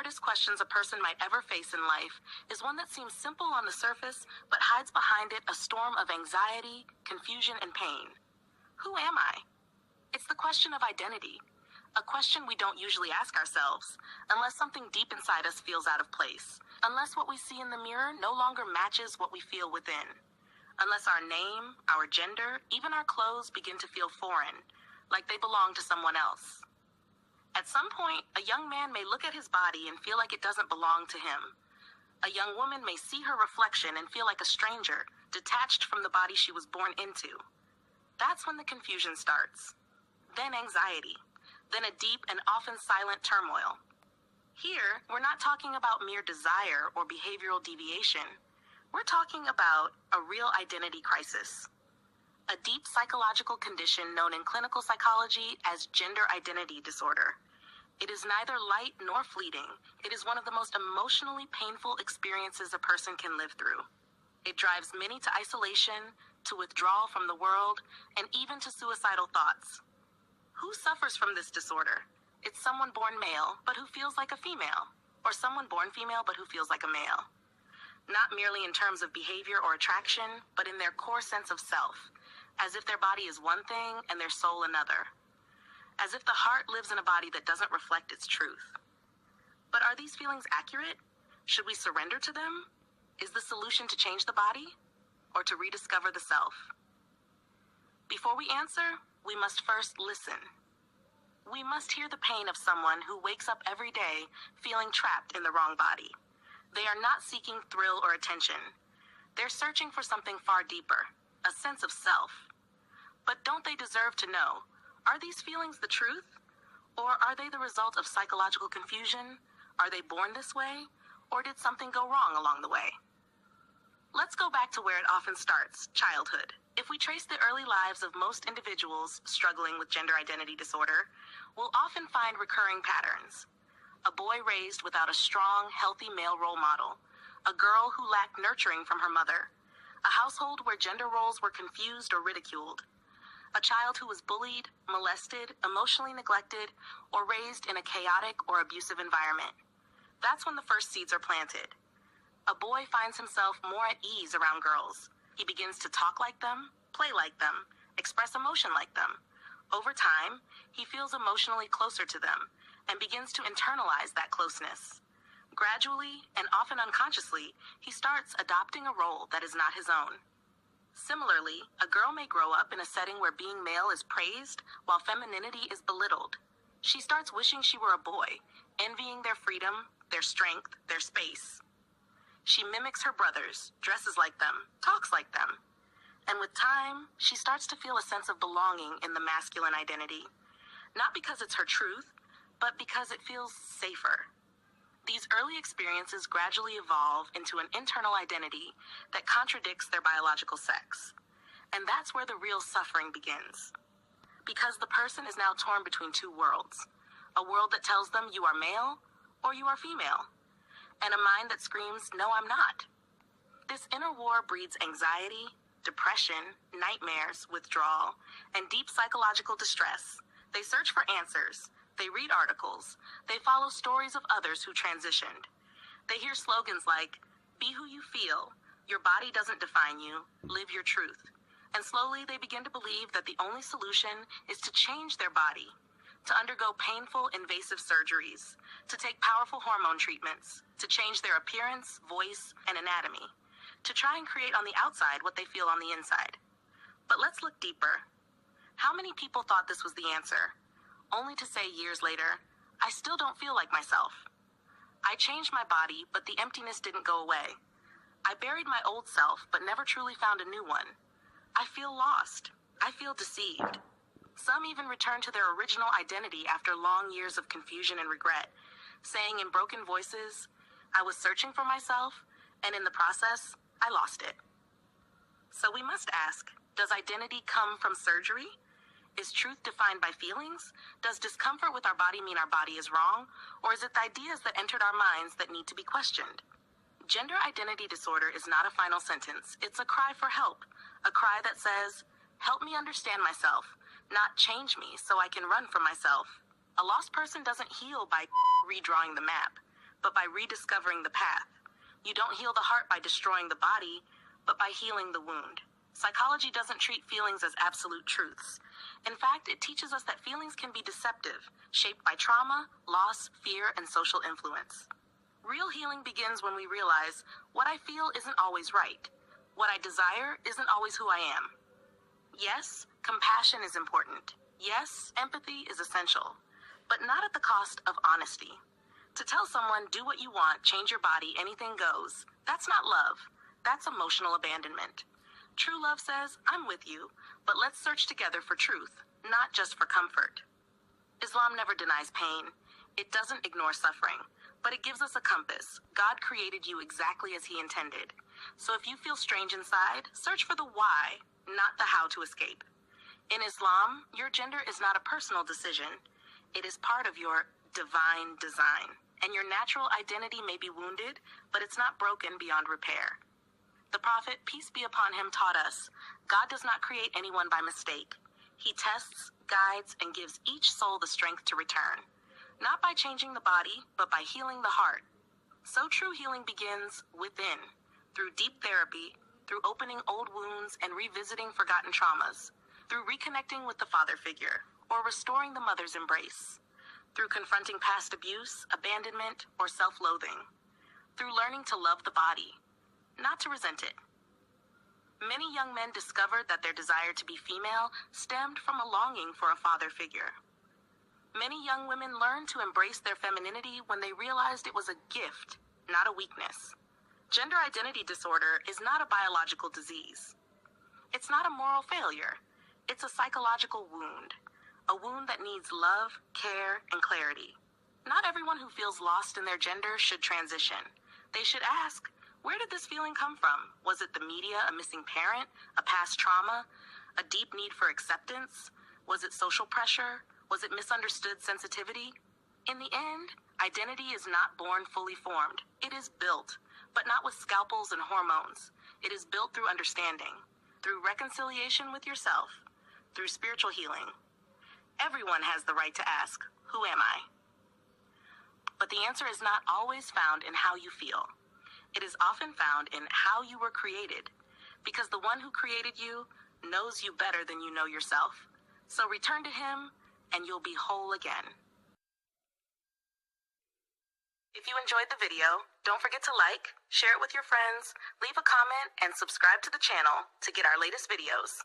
hardest questions a person might ever face in life is one that seems simple on the surface, but hides behind it a storm of anxiety, confusion, and pain. Who am I? It's the question of identity, a question we don't usually ask ourselves, unless something deep inside us feels out of place, unless what we see in the mirror no longer matches what we feel within, unless our name, our gender, even our clothes begin to feel foreign, like they belong to someone else. At some point, a young man may look at his body and feel like it doesn't belong to him. A young woman may see her reflection and feel like a stranger, detached from the body she was born into. That's when the confusion starts. Then anxiety. Then a deep and often silent turmoil. Here, we're not talking about mere desire or behavioral deviation. We're talking about a real identity crisis. A deep psychological condition known in clinical psychology as gender identity disorder. It is neither light nor fleeting. It is one of the most emotionally painful experiences a person can live through. It drives many to isolation, to withdrawal from the world, and even to suicidal thoughts. Who suffers from this disorder? It's someone born male, but who feels like a female, or someone born female, but who feels like a male. Not merely in terms of behavior or attraction, but in their core sense of self, as if their body is one thing and their soul another. As if the heart lives in a body that doesn't reflect its truth. But are these feelings accurate? Should we surrender to them? Is the solution to change the body, or to rediscover the self? Before we answer, we must first listen. We must hear the pain of someone who wakes up every day feeling trapped in the wrong body. They are not seeking thrill or attention. They're searching for something far deeper, a sense of self. But don't they deserve to know, are these feelings the truth? Or are they the result of psychological confusion? Are they born this way? Or did something go wrong along the way? Let's go back to where it often starts, childhood. If we trace the early lives of most individuals struggling with gender identity disorder, we'll often find recurring patterns. A boy raised without a strong, healthy male role model. A girl who lacked nurturing from her mother. A household where gender roles were confused or ridiculed. A child who was bullied, molested, emotionally neglected, or raised in a chaotic or abusive environment. That's when the first seeds are planted. A boy finds himself more at ease around girls. He begins to talk like them, play like them, express emotion like them. Over time, he feels emotionally closer to them and begins to internalize that closeness. Gradually, and often unconsciously, he starts adopting a role that is not his own. Similarly, a girl may grow up in a setting where being male is praised while femininity is belittled. She starts wishing she were a boy, envying their freedom, their strength, their space. She mimics her brothers, dresses like them, talks like them. And with time, she starts to feel a sense of belonging in the masculine identity. Not because it's her truth, but because it feels safer. These early experiences gradually evolve into an internal identity that contradicts their biological sex. And that's where the real suffering begins. Because the person is now torn between two worlds. A world that tells them you are male or you are female. And a mind that screams, no, I'm not. This inner war breeds anxiety, depression, nightmares, withdrawal, and deep psychological distress. They search for answers. They read articles. They follow stories of others who transitioned. They hear slogans like, be who you feel, your body doesn't define you, live your truth. And slowly they begin to believe that the only solution is to change their body, to undergo painful, invasive surgeries, to take powerful hormone treatments, to change their appearance, voice, and anatomy, to try and create on the outside what they feel on the inside. But let's look deeper. How many people thought this was the answer, only to say years later, I still don't feel like myself. I changed my body, but the emptiness didn't go away. I buried my old self, but never truly found a new one. I feel lost. I feel deceived. Some even return to their original identity after long years of confusion and regret, saying in broken voices, I was searching for myself, and in the process, I lost it. So we must ask, does identity come from surgery? Is truth defined by feelings? Does discomfort with our body mean our body is wrong? Or is it the ideas that entered our minds that need to be questioned? Gender identity disorder is not a final sentence. It's a cry for help. A cry that says, help me understand myself, not change me so I can run from myself. A lost person doesn't heal by redrawing the map. but by rediscovering the path. You don't heal the heart by destroying the body, but by healing the wound. Psychology doesn't treat feelings as absolute truths. In fact, it teaches us that feelings can be deceptive, shaped by trauma, loss, fear, and social influence. Real healing begins when we realize what I feel isn't always right. What I desire isn't always who I am. Yes, compassion is important. Yes, empathy is essential, but not at the cost of honesty. To tell someone, do what you want, change your body, anything goes, that's not love. That's emotional abandonment. True love says, I'm with you, but let's search together for truth, not just for comfort. Islam never denies pain. It doesn't ignore suffering, but it gives us a compass. God created you exactly as He intended. So if you feel strange inside, search for the why, not the how to escape. In Islam, your gender is not a personal decision. It is part of your divine design. And your natural identity may be wounded, but it's not broken beyond repair. The Prophet, peace be upon him, taught us, God does not create anyone by mistake. He tests, guides, and gives each soul the strength to return. Not by changing the body, but by healing the heart. So true healing begins within, through deep therapy, through opening old wounds and revisiting forgotten traumas, through reconnecting with the father figure, or restoring the mother's embrace, through confronting past abuse, abandonment, or self-loathing, through learning to love the body, not to resent it. Many young men discovered that their desire to be female stemmed from a longing for a father figure. Many young women learned to embrace their femininity when they realized it was a gift, not a weakness. Gender identity disorder is not a biological disease. It's not a moral failure. It's a psychological wound. A wound that needs love, care, and clarity. Not everyone who feels lost in their gender should transition. They should ask, where did this feeling come from? Was it the media, a missing parent, a past trauma, a deep need for acceptance? Was it social pressure? Was it misunderstood sensitivity? In the end, identity is not born fully formed. It is built, but not with scalpels and hormones. It is built through understanding, through reconciliation with yourself, through spiritual healing. Everyone has the right to ask, who am I? But the answer is not always found in how you feel. It is often found in how you were created, because the one who created you knows you better than you know yourself. So return to Him, and you'll be whole again. If you enjoyed the video, don't forget to like, share it with your friends, leave a comment, and subscribe to the channel to get our latest videos.